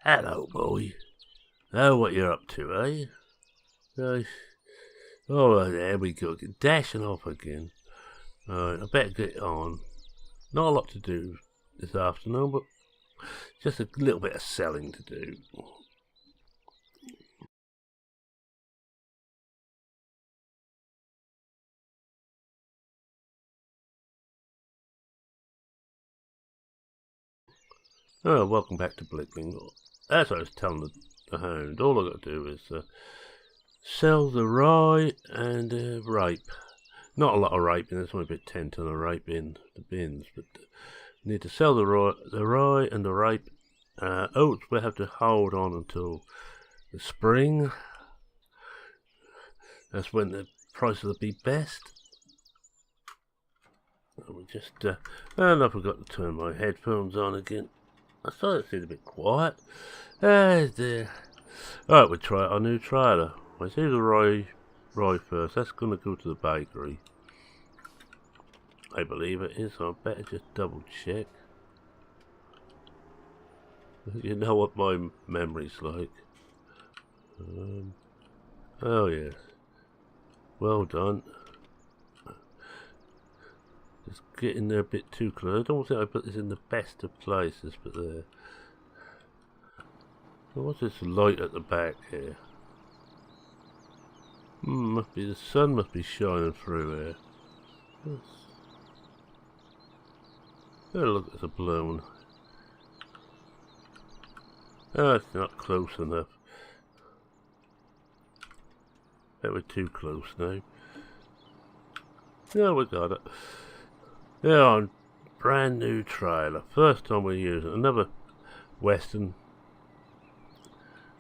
Hello, boy. Oh, what you're up to, eh? Nice. Oh, there we go. Dashing off again. Alright, I better get on. Not a lot to do this afternoon, but just a little bit of selling to do. Oh, welcome back to Blickling. As I was telling the hound, all I got to do is sell the rye and rape. Not a lot of rape, there's only about 10 ton of rape in the bins, but need to sell the rye and the rape. Oats we'll have to hold on until the spring. That's when the prices will be best. We just, and I forgot to turn my headphones on again. I started to feel a bit quiet. Ah, dear. Alright, we'll try our new trailer. Let's do the rye first. That's going to go to the bakery. I believe it is, so I better just double check. You know what my memory's like. Oh yes. Well done. Just getting there a bit too close. I don't think I put this in the best of places, but there. What's this light at the back here? Must be the sun must be shining through here. Oh, look, it's a balloon. Oh, it's not close enough. Bet we're too close now. Yeah, we got it. Yeah, on brand new trailer. First time we use it. Another Western.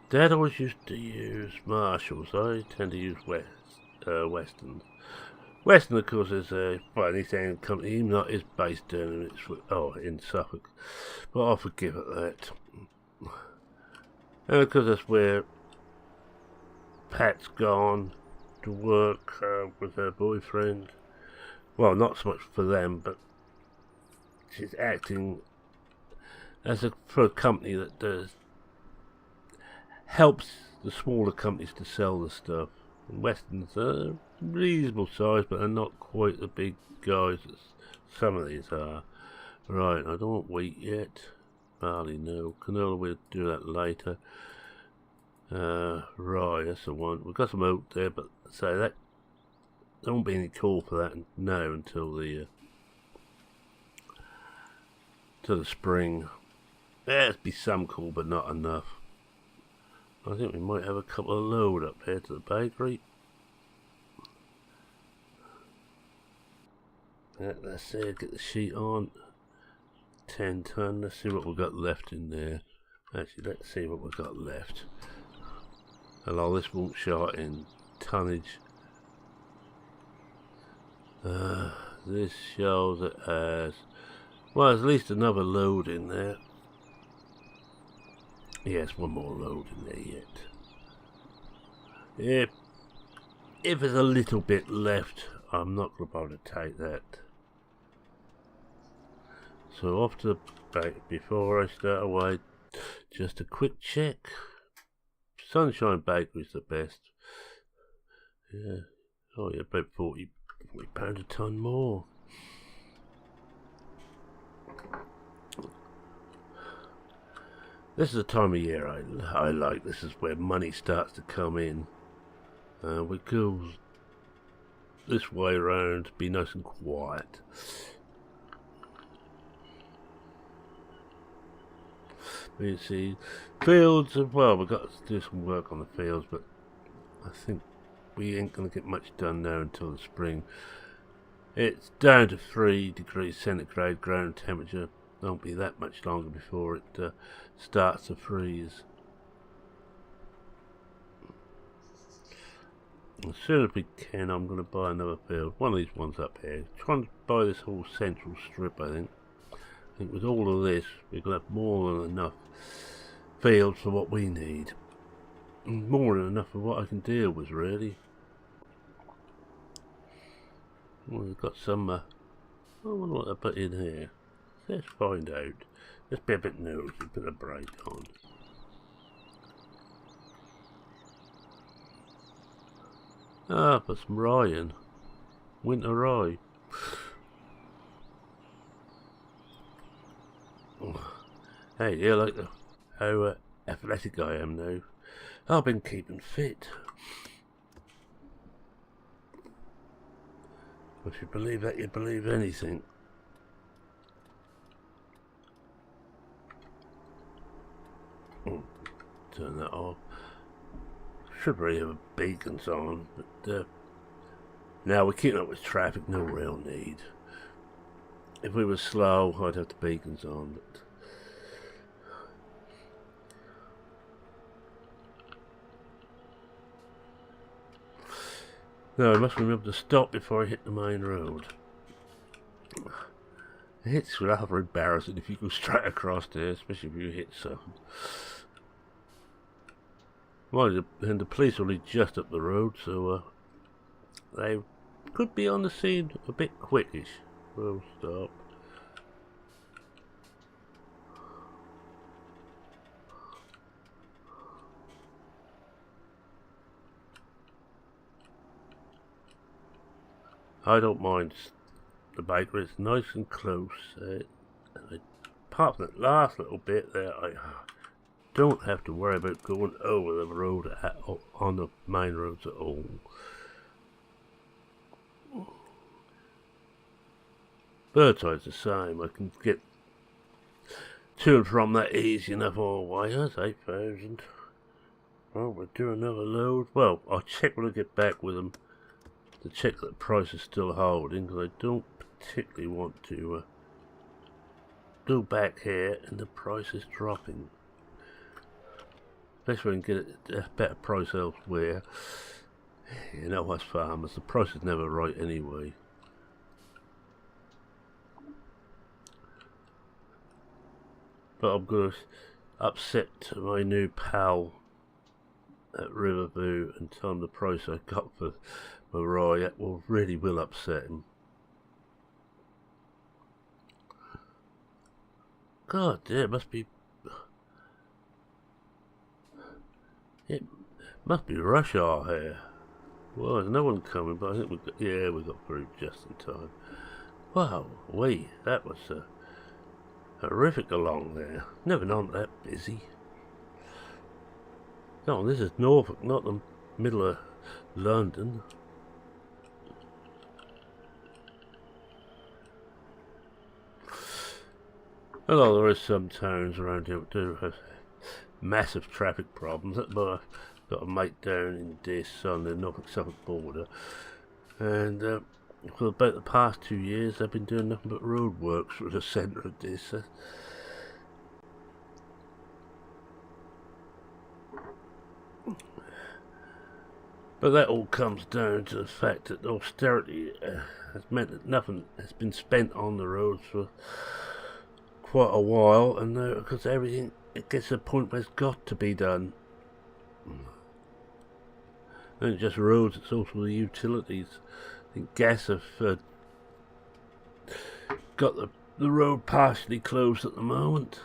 Dad always used to use Marshalls. I tend to use Westerns. Western, of course, is a anything company. Even though it is based down in Suffolk, but I'll forgive it that. And because that's where Pat's gone to work with her boyfriend. Well, not so much for them, but she's acting as for a company that helps the smaller companies to sell the stuff. And Western's are reasonable size, but they're not quite the big guys that some of these are. Right, I don't want wheat yet. Barley, no. Canola, we'll do that later. Right, that's the one. We've got some oat there, but so that there won't be any call for that now until the spring. There'll be some call, but not enough. I think we might have a couple of load up here to the bakery. That's it. Get the sheet on. 10 ton. Let's see what we've got left in there. Actually, let's see what we've got left. Hello, this won't show it in tonnage. This shows it as, well, there's at least another load in there. Yes, one more load in there yet. If there's a little bit left, I'm not going to bother to take that. So off to the back. Before I start away, just a quick check. Sunshine Bakery's the best. Yeah. Oh yeah, about 40 pounds a ton more. This is the time of year I like. This is where money starts to come in. We go this way around, be nice and quiet. You see, fields as well. We've got to do some work on the fields, but I think we ain't going to get much done now until the spring. It's down to 3 degrees centigrade ground temperature. Won't be that much longer before it starts to freeze. As soon as we can, I'm going to buy another field. One of these ones up here. Trying to buy this whole central strip, I think. I think with all of this, we're going to have more than enough fields for what we need. More than enough for what I can deal with, really. Well, we've got some, I wonder what I put in here. Let's find out. Let's be a bit nosy, put a brake on. Ah, put some rye in. Winter rye. Hey, yeah, like how athletic I am now. I've been keeping fit. If you believe that, you believe anything. Turn that off. Should really have beacons on, but now we're keeping up with traffic, no real need. If we were slow, I'd have the beacons on, but no, I must remember to stop before I hit the main road. It's rather embarrassing if you go straight across there, especially if you hit something. Well, and the police are only just up the road, so they could be on the scene a bit quickish. We'll stop. I don't mind the bakery, it's nice and close. Apart from that last little bit there, I don't have to worry about going over the road on the main roads at all. Birdside's the same. I can get to and from that easy enough all the way. That's 8,000. Well, we'll do another load. Well, I'll check when I get back with them to check that the price is still holding, because I don't particularly want to go back here and the price is dropping. Especially when I can get a better price elsewhere. You know us farmers, the price is never right anyway. But I'm going to upset my new pal at Riverview and tell him the price I got for my rye. That really will upset him. God damn, it must be rush hour here. Well, there's no one coming, but I think we got through just in time. Wow, that was horrific along there. Never known that busy. Oh, this is Norfolk, not the middle of London. Although there is some towns around here that do have massive traffic problems. But I've got a mate down in this on the Norfolk-Suffolk border, and for about the past 2 years they've been doing nothing but road works through the centre of this. But that all comes down to the fact that austerity has meant that nothing has been spent on the roads for quite a while, and because everything, it gets to a point where it's got to be done. And just roads, it's also the utilities. I think gas have got the road partially closed at the moment.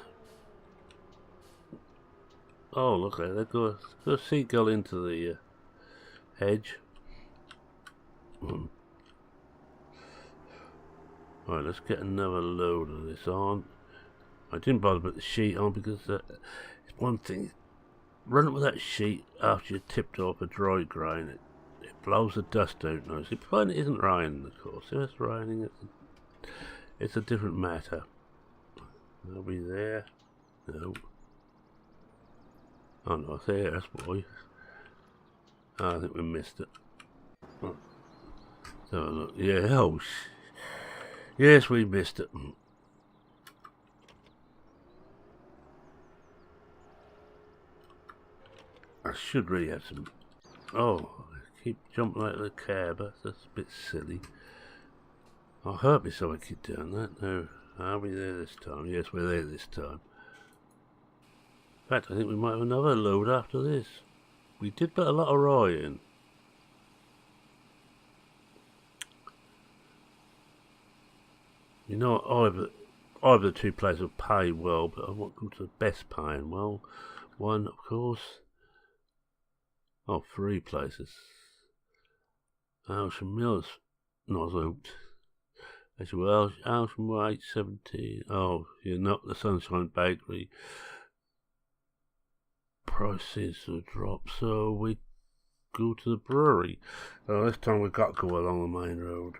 Oh, look there, they've got a seagull into the hedge. Right, let's get another load of this on. I didn't bother put the sheet on because it's one thing. Running with that sheet after you tipped off a dry grain, it blows the dust out nicely. Provided it isn't raining, of course. If it's raining, it's a different matter. Are we there? No. Oh no, there, that's why. Oh, I think we missed it. Oh, look, yeah, yes, we missed it. I should really have some. Oh, I keep jumping out of the cab. That's a bit silly. I hurt myself. I keep doing that. No, are we there this time? Yes, we're there this time. In fact, I think we might have another load after this. We did put a lot of rye in. You know, either the two places will pay well, but I want to go to the best paying. Well, one, of course. Oh, 3 places. Ocean Mills nozzle. As well, Ocean 817. Oh, you're not the Sunshine Bakery. Prices will drop, so we go to the brewery. This time we've got to go along the main road.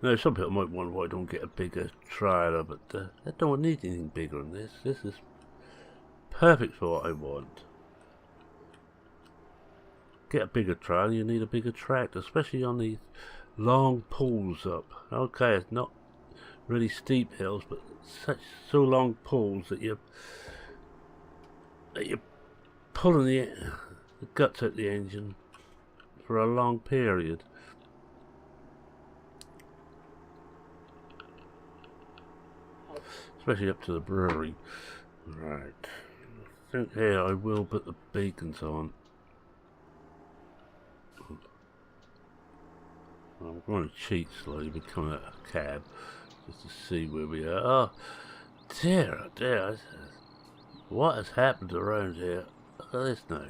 Now, some people might wonder why I don't get a bigger trailer, but I don't need anything bigger than this. This is perfect for what I want. Get a bigger trailer, you need a bigger tractor, especially on these long pulls up. Okay, it's not really steep hills, but so long pulls that you're pulling the guts out the engine for a long period. Especially up to the brewery. Right. I think here I will put the beacons on. I'm going to cheat slightly, become a cab, just to see where we are. Oh dear. What has happened around here? Look at this now.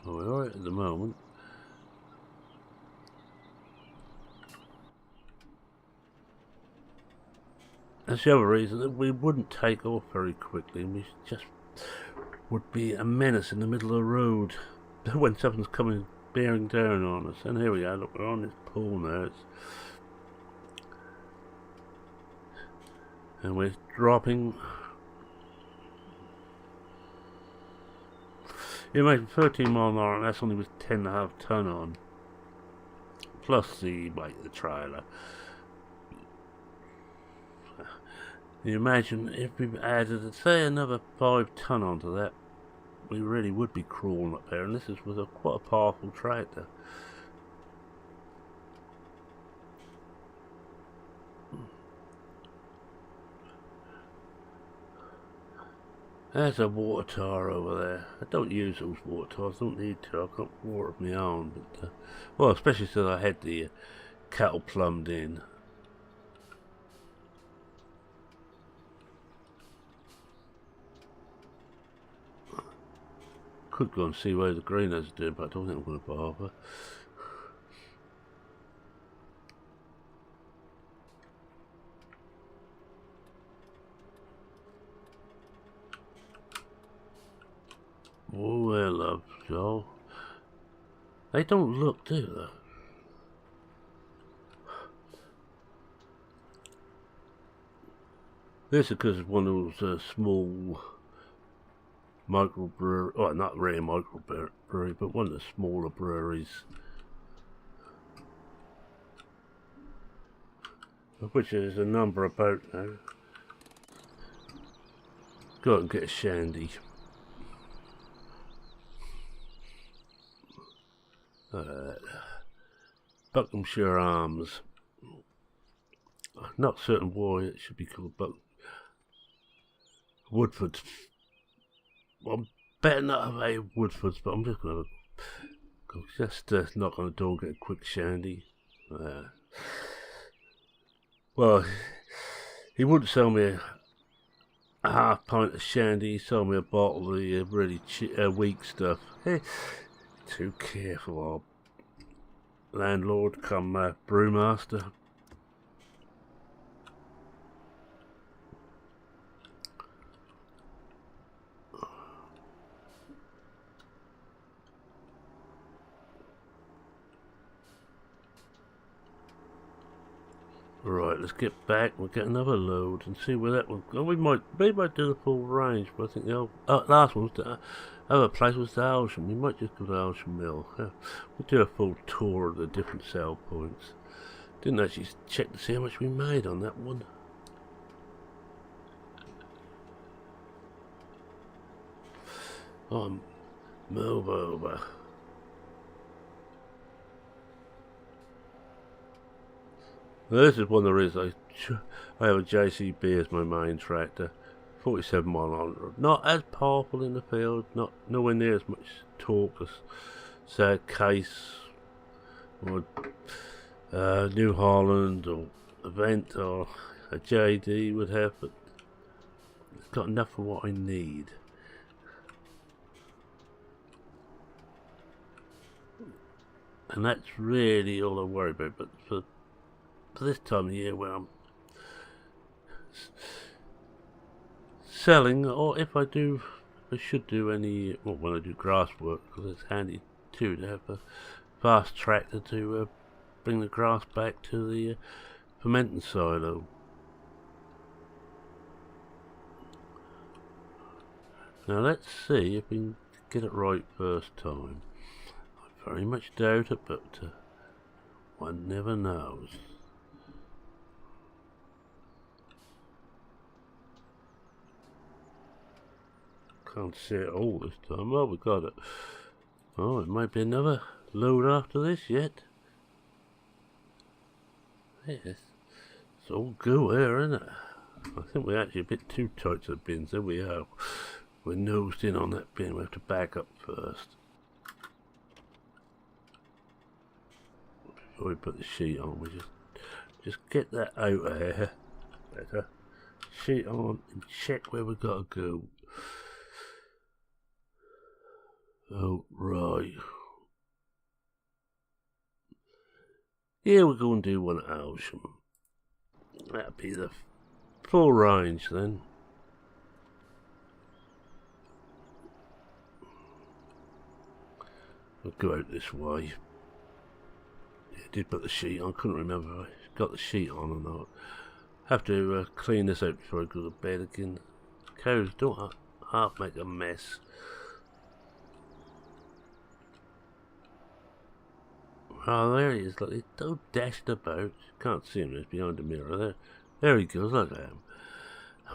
Well, we're alright at the moment. That's the other reason that we wouldn't take off very quickly, and we just would be a menace in the middle of the road when something's coming bearing down on us. And here we are, look, we're on this pool now. And we're dropping. You imagine 13 mile an hour, and that's only with 10.5 ton on, plus the weight of the trailer. You imagine if we added, say, another 5 ton onto that, we really would be crawling up there, and this is with quite a powerful tractor. There's a water tower over there. I don't use those water towers, don't need to. I've got water of my own, but well, especially since I had the cattle plumbed in. Could go and see where the greenhouse is doing, but I don't think I'm going to bother. Oh, well, love, Joe. They don't look, do they? This is because it's one of those small microbrewery, well, not really a microbrewery, but one of the smaller breweries, of which there's a number about now. Go out and get a shandy. Buckinghamshire Arms. Not certain why it should be called Woodford. Well, I'm better not have a Woodfords, but I'm just going to knock on the door and get a quick shandy. Well, he wouldn't sell me a half pint of shandy, he sold me a bottle of the really weak stuff. Hey, too careful, our landlord come brewmaster. Right, let's get back. We'll get another load and see where that one. Oh, we might do the full range, but I think the last one was the other place was the Ocean. We might just go to Ocean Mill. We'll do a full tour of the different sell points. Didn't actually check to see how much we made on that one. Move over. This is one of the reasons I have a JCB as my main tractor. 47 mile an hour. Not as powerful in the field, nowhere near as much torque as, say, a Case or New Holland or Event or a JD would have, but it's got enough for what I need. And that's really all I worry about. But for this time of year where I'm selling, or if I should do any, well, when I do grass work, because it's handy too to have a fast tractor to bring the grass back to the fermenting silo. Now let's see if we can get it right first time. I very much doubt it, but one never knows. Can't see it all this time. Oh, we got it. Oh, it might be another load after this yet. Yes, it's all go here, isn't it? I think we're actually a bit too tight to the bins. There we are. We're nosed in on that bin. We have to back up first before we put the sheet on. We just get that out of here. Better sheet on and check where we gotta go. Oh, right. Yeah, we're going to do one at Alsham. That'll be the full range then. We'll go out this way. Yeah, I did put the sheet on. Couldn't remember if I got the sheet on or not. Have to clean this out before I go to bed again. Cows don't half make a mess. Oh, there he is. Look, he's so dashed about. Can't see him. He's behind the mirror. There he goes. Look at him.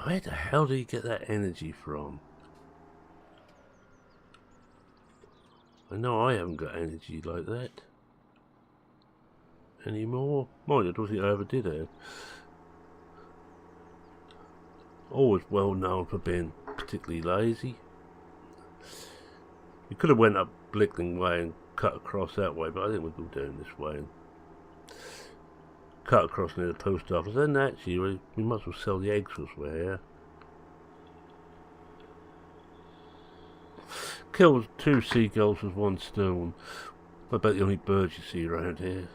Where the hell do you get that energy from? I know I haven't got energy like that anymore. Mind, I don't think I ever did have. Always well known for being particularly lazy. We could have went up Blickling way and cut across that way, but I think we'll go down this way and cut across near the post office. Then actually we might as well sell the eggs whilst we're here. Killed 2 seagulls with 1 stone. About the only birds you see around here.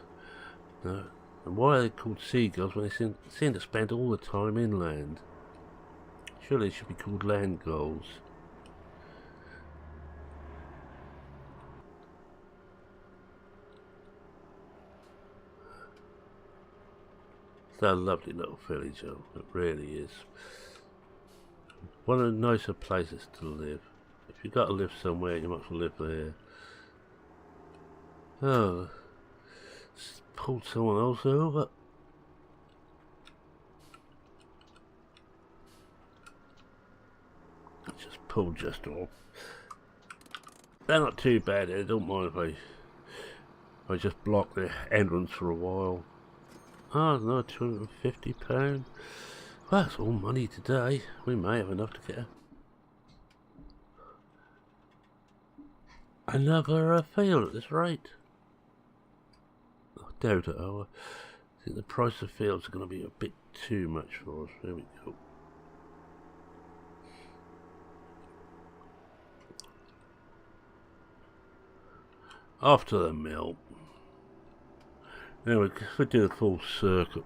No. And why are they called seagulls when they seem to spend all the time inland? Surely they should be called land gulls. It's a lovely little village, though. It really is. One of the nicer places to live. If you've got to live somewhere, you might as well live there. Oh, pulled someone else over. Just pulled just off. They're not too bad. I don't mind if I just block the entrance for a while. Oh no, £250. Well, that's all money today. We may have enough to get another field at this rate. I doubt it. I think the price of fields are going to be a bit too much for us. There we go. Off to the mill. Now we do the full circuit.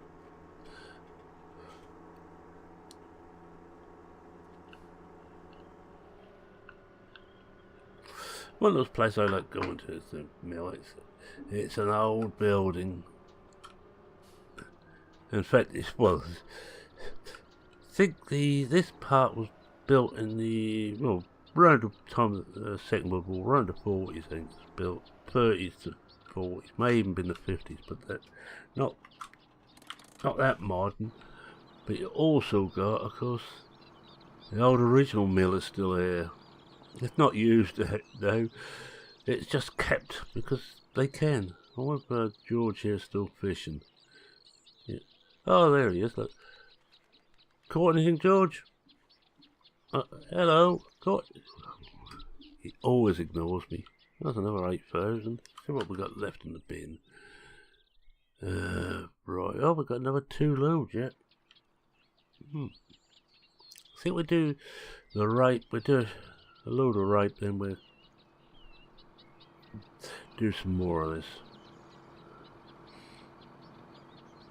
One of those places I like going to is the mill. It's an old building. In fact, I think this part was built in the around the time of the Second World War, around the 40s. I think it's built 30s to 40s, may even been the 50s, but that not that modern. But you also got, of course, the old original mill is still here. It's not used though. It's just kept because they can. I wonder if George here is still fishing. Yeah. Oh, there he is. Look. Caught anything, George? Hello. Caught. He always ignores me. That's another 8,000. See what we got left in the bin. Right. Oh, we've got another 2 loads yet. I think we do the rape. We do a load of rape, then we'll do some more of this.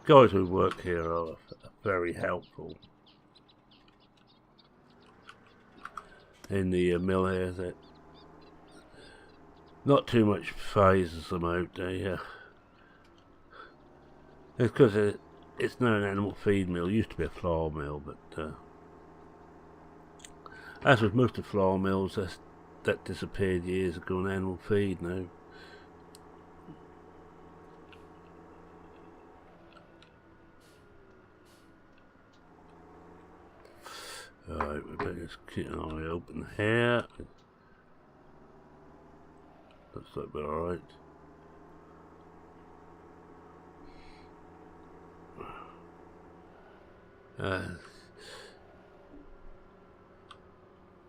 Guys who work here are very helpful. In the mill here, that not too much phases them out. It's because it's not an animal feed mill. It used to be a flour mill, but as with most of flour mills, that disappeared years ago in animal feed now. Alright, we better just keep an eye open here. Looks like we're alright.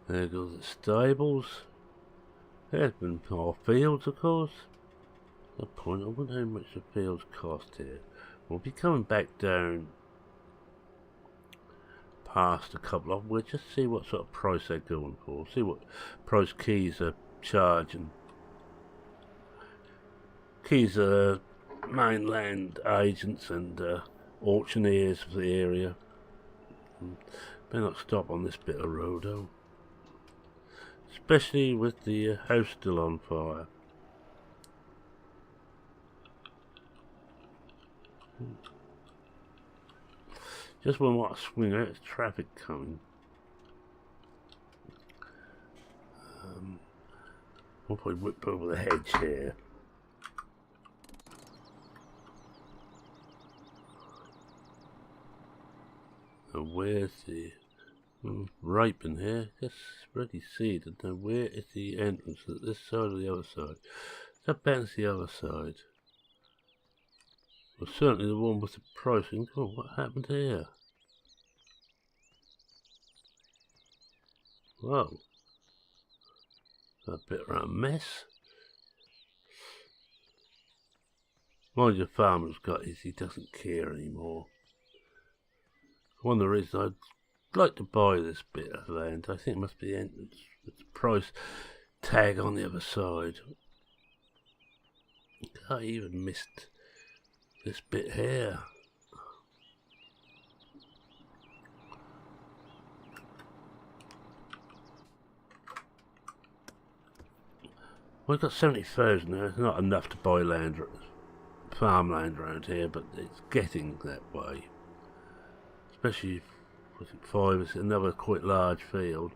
There goes the stables. There's been our fields, of course. The point, I wonder how much the fields cost here. We'll be coming back down past a couple of them. We'll just see what sort of price they're going for. See what price Keys are charging. Keys are mainland agents and auctioneers for the area. Better not stop on this bit of road though. Especially with the house still on fire. Just when I want to swing out, there's traffic coming. I'll probably whip over the hedge here. And where's the rape in here? Just ready seeded. Now where is the entrance? At this side or the other side? That bends the other side. Well, certainly the one with the pricing. Oh, what happened here? Whoa. A bit of a mess. Mind your farmer's got is he doesn't care anymore. One of the reasons I'd like to buy this bit of land, I think it must be the entrance with the price tag on the other side. I even missed this bit here. We've got 70,000 now. It's not enough to buy land, farmland around here, but it's getting that way. Especially with 5, it's another quite large field.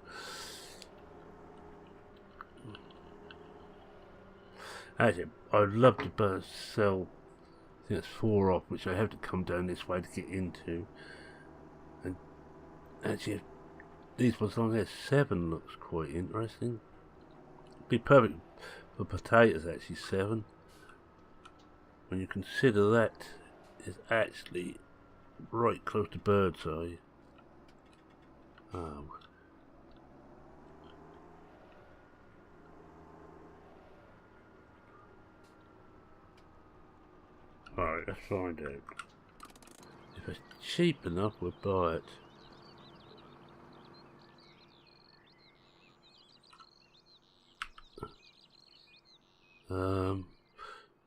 Actually, I'd love to sell. I think it's 4 off, which I have to come down this way to get into. And actually, these ones on there, 7 looks quite interesting. Be perfect for potatoes, actually 7. When you consider that is actually right close to bird's eye. Alright, let's find out. If it's cheap enough, we'll buy it.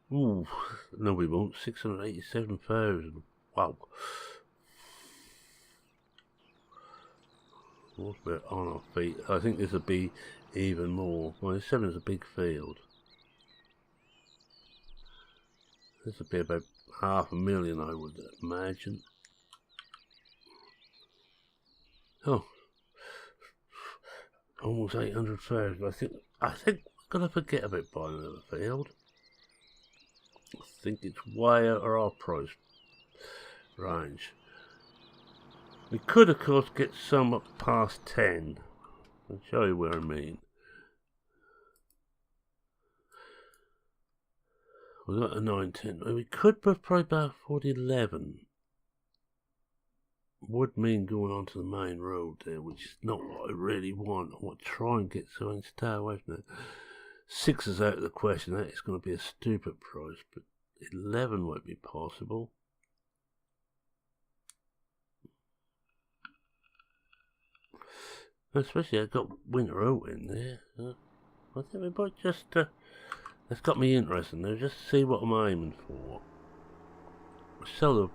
Ooh, no we won't. 687,000. Wow. Once we're on our feet, I think this will be even more. Well, 7 is a big field. This will be about 500,000, I would imagine. Oh, almost 800,000. I think we're gonna forget about buying another field. I think it's way out of our price range. We could, of course, get some up past 10. I'll show you where I mean. We've got a 910. We could probably about 4011. Would mean going onto the main road there, which is not what I really want. I want to try and get so I can stay away from it. 6 is out of the question. That is going to be a stupid price, but 11 won't be possible. Especially I've got winter oat in there. I think we might just, that's got me interested now, just see what I'm aiming for. We'll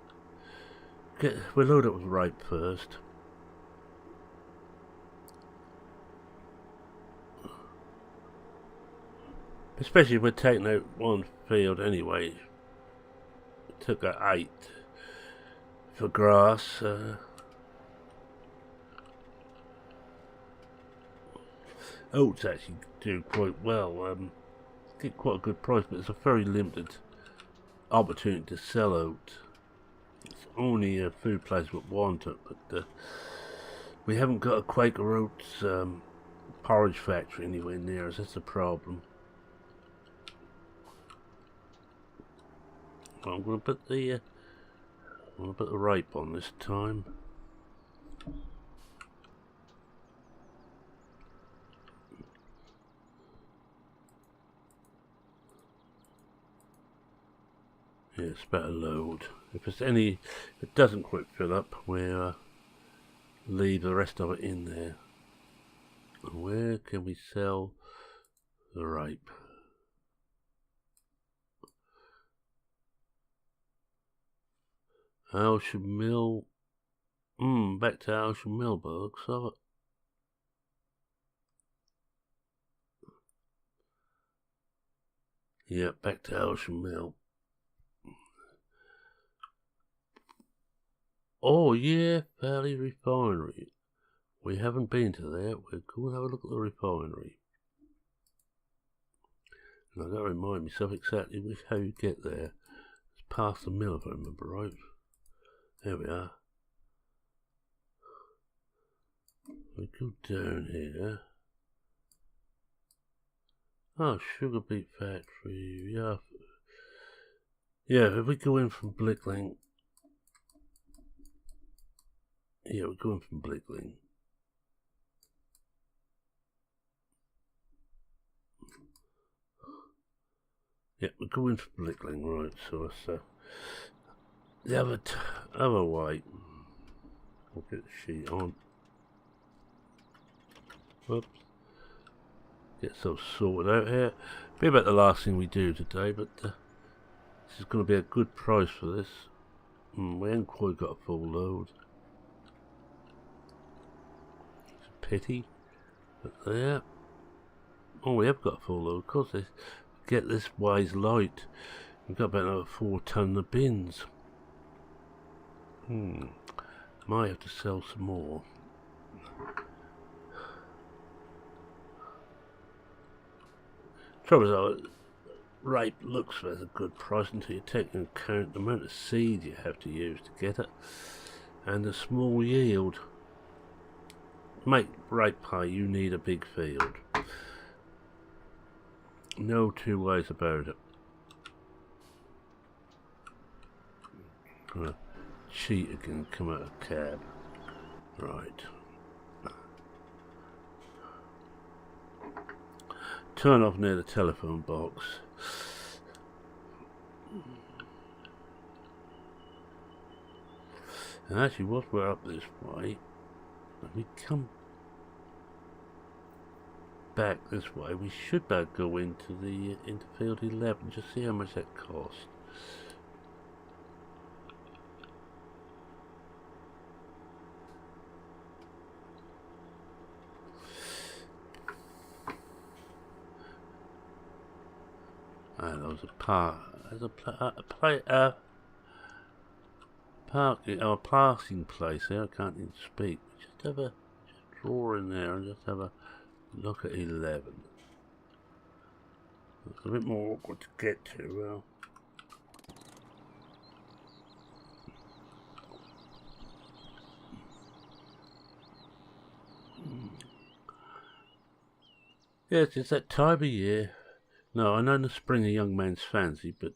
load up with rape first. Especially if we're taking out one field anyway. We took out 8 for grass. Oats actually do quite well. Get quite a good price, but it's a very limited opportunity to sell oats. It's only a food place that want it, but we haven't got a Quaker Oats porridge factory anywhere near us. That's the problem. Well, I'm going to put the rape on this time. Yeah, it's better load. If it doesn't quite fill up, we'll leave the rest of it in there. Where can we sell the rape? Aylsham Mill. Back to Aylsham Mill, by the looks of it. Yeah, back to Aylsham Mill. Oh yeah, Valley Refinery. We haven't been to there. We're going to have a look at the refinery. And I've got to remind myself exactly how you get there. It's past the mill, if I remember right. There we are. We go down here. Oh, sugar beet factory. Yeah. Yeah, if we go in from Blickling. Yeah, we're going from Blickling. Yeah, we're going from Blickling, right, so it's the other way. We'll get the sheet on. Whoops. Get so sorted out here. Be about the last thing we do today, but this is going to be a good price for this. We haven't quite got a full load. It's a pity, but there. Oh, we have got a full load. Of course, they get this wise light. We've got about another 4 ton of bins. Might have to sell some more. Trouble is, rape looks as a good price until you take into account the amount of seed you have to use to get it, and the small yield. To make rape pay, you need a big field. No two ways about it. Gonna cheat again, come out of cab. Right. Turn off near the telephone box. And actually, whilst we're up this way, let me come back this way. We should be able to go into field 11. Just see how much that costs. There was a park. There's a passing place there. I can't even speak. Just draw in there and just have a look at 11. It's a bit more awkward to get to. Yes, it's that time of year. No, I know in the spring a young man's fancy, but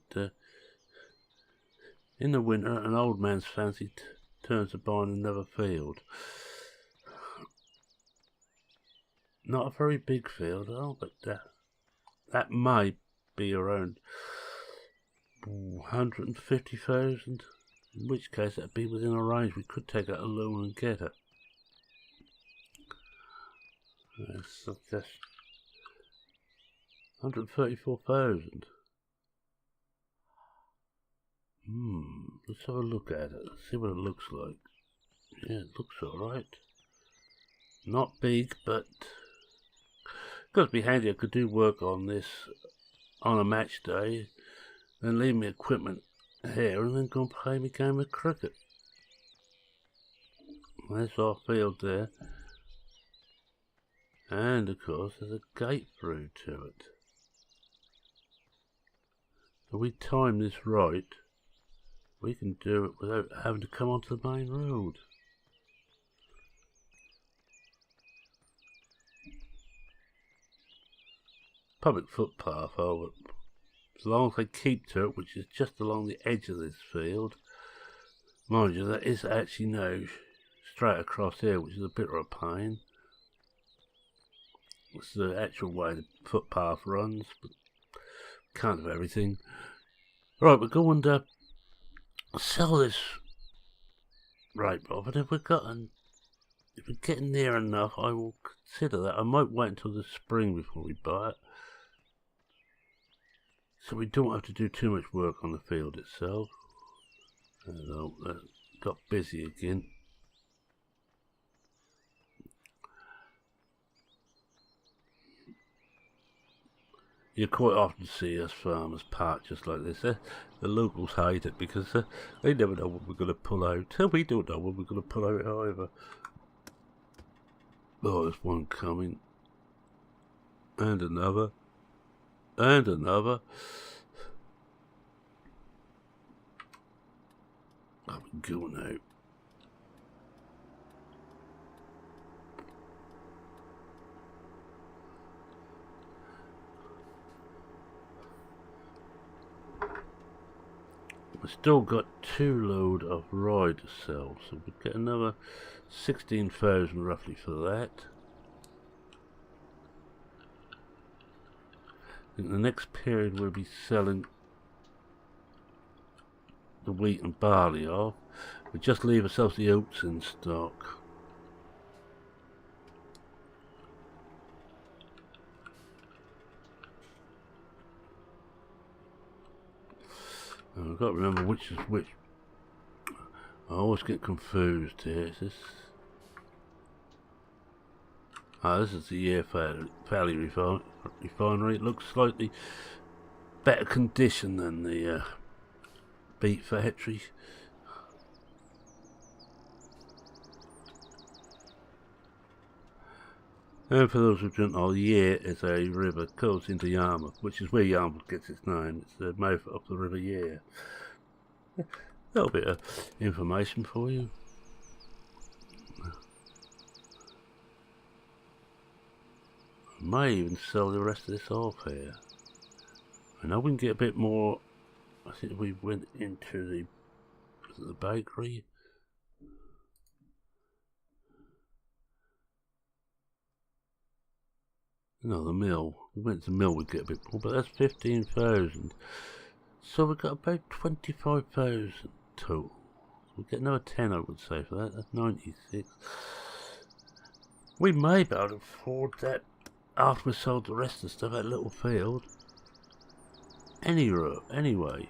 in the winter an old man's fancy turns to buying another field. Not a very big field, but that may be around 150,000. In which case that'd be within our range. We could take out a loan and get it. That's 134,000. Let's have a look at it. Let's see what it looks like. Yeah, it looks alright. Not big, but could be handy. I could do work on this on a match day, then leave my equipment here, and then go and play my game of cricket. There's our field there, and of course there's a gate through to it. If we time this right, we can do it without having to come onto the main road. Public footpath over, as long as they keep to it, which is just along the edge of this field. Mind you, that is actually now straight across here, which is a bit of a pain. It's the actual way the footpath runs, but can't have everything. Right, we'll go and sell this rape off, and if we're getting near enough, I will consider that. I might wait until the spring before we buy it, so we don't have to do too much work on the field itself. That got busy again. You quite often see us farmers park just like this. The locals hate it because they never know when we're going to pull out. We don't know when we're going to pull out either. Oh, there's one coming. And another. And another. I'm going out. We've still got 2 load of rye to sell, so we'll get another 16,000 roughly for that. I think the next period we'll be selling the wheat and barley off. We just leave ourselves the oats in stock. And I've got to remember which is which. I always get confused here. Is this? This is the Air Valley refinery. It looks slightly better condition than the beet factory. And for those who don't know, the Yare is a river that goes into Yarmouth, which is where Yarmouth gets its name. It's the mouth of the River Yare. A little bit of information for you. I may even sell the rest of this off here. I know we can get a bit more. I think we went into the bakery. No, the mill. We went to the mill, we'd get a bit more, but that's 15,000. So we've got about 25,000 total. We'll get another 10, I would say, for that. That's 96. We may be able to afford that after we sold the rest of the stuff, that little field. Anyway.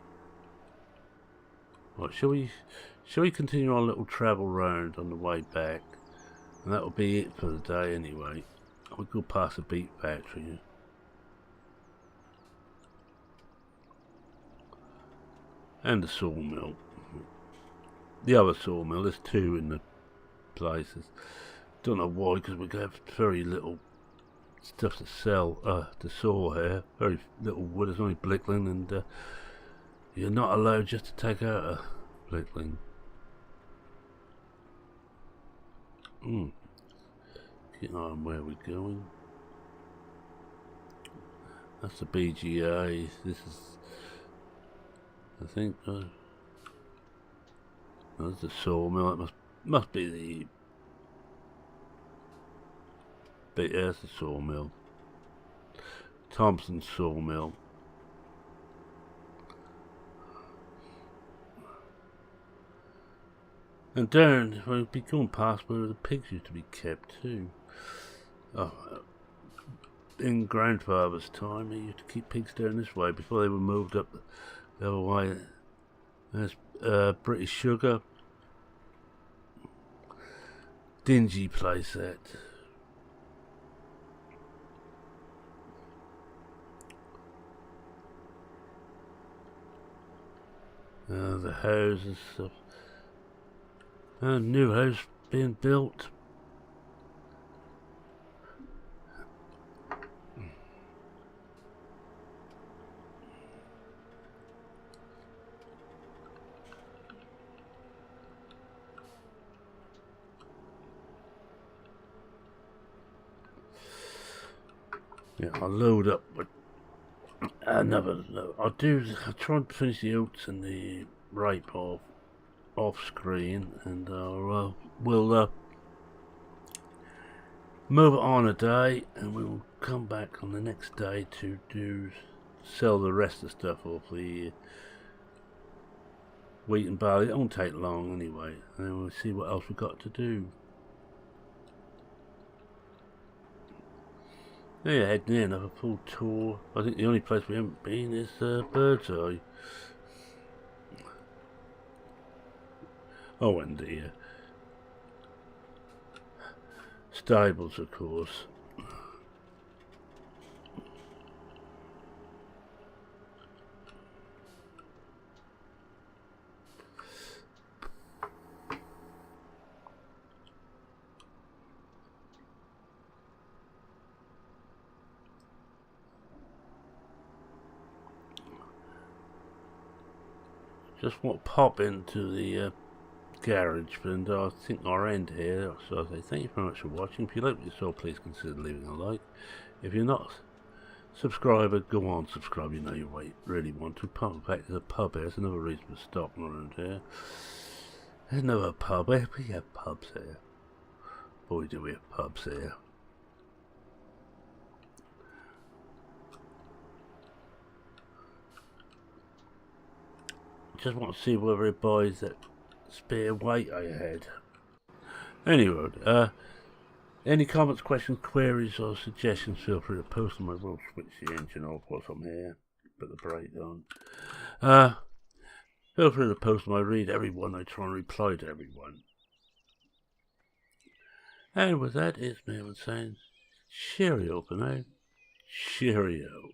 Right, shall we continue our little travel round on the way back? And that'll be it for the day anyway. We'll go past the beet factory. And the sawmill. The other sawmill, there's 2 in the places. Don't know why, because we have very little stuff to sell, to saw here. Very little wood, there's only Blickling, and you're not allowed just to take out a Blickling. Keep an eye on where we're going. That's the BGA. This is, I think, that's the sawmill. It must be the. But yeah, that's the sawmill. Thompson sawmill. And down, we've been going past where the pigs used to be kept too. Oh, in grandfather's time, they used to keep pigs down this way before they were moved up the other way. There's British Sugar. Dingy place that. The houses, stuff. New house being built. Yeah, I'll load up with another load. I'll try and finish the oats and the rape off screen, and we'll move it on a day, and we will come back on the next day to sell the rest of the stuff off the wheat and barley. It won't take long anyway, and then we'll see what else we've got to do. Yeah, heading in, have a full tour. I think the only place we haven't been is Bird's Eye. Oh, and the stables, of course. Just want to pop into the garage, and I think I'll end here. So I say thank you very much for watching. If you like what you saw, please consider leaving a like. If you're not a subscriber, go on, subscribe. You know you really want to. In fact, there's a pub here. There's another reason for stopping around here. There's another pub here. We have pubs here. Boy, do we have pubs here. Just want to see whether it buys that spare weight I had. Anyway, any comments, questions, queries or suggestions, feel free to post them. I will switch the engine off whilst I'm here. Put the brake on. Feel free to post them. I read everyone. I try and reply to everyone. And with that, it's me saying cheerio for now. Cheerio.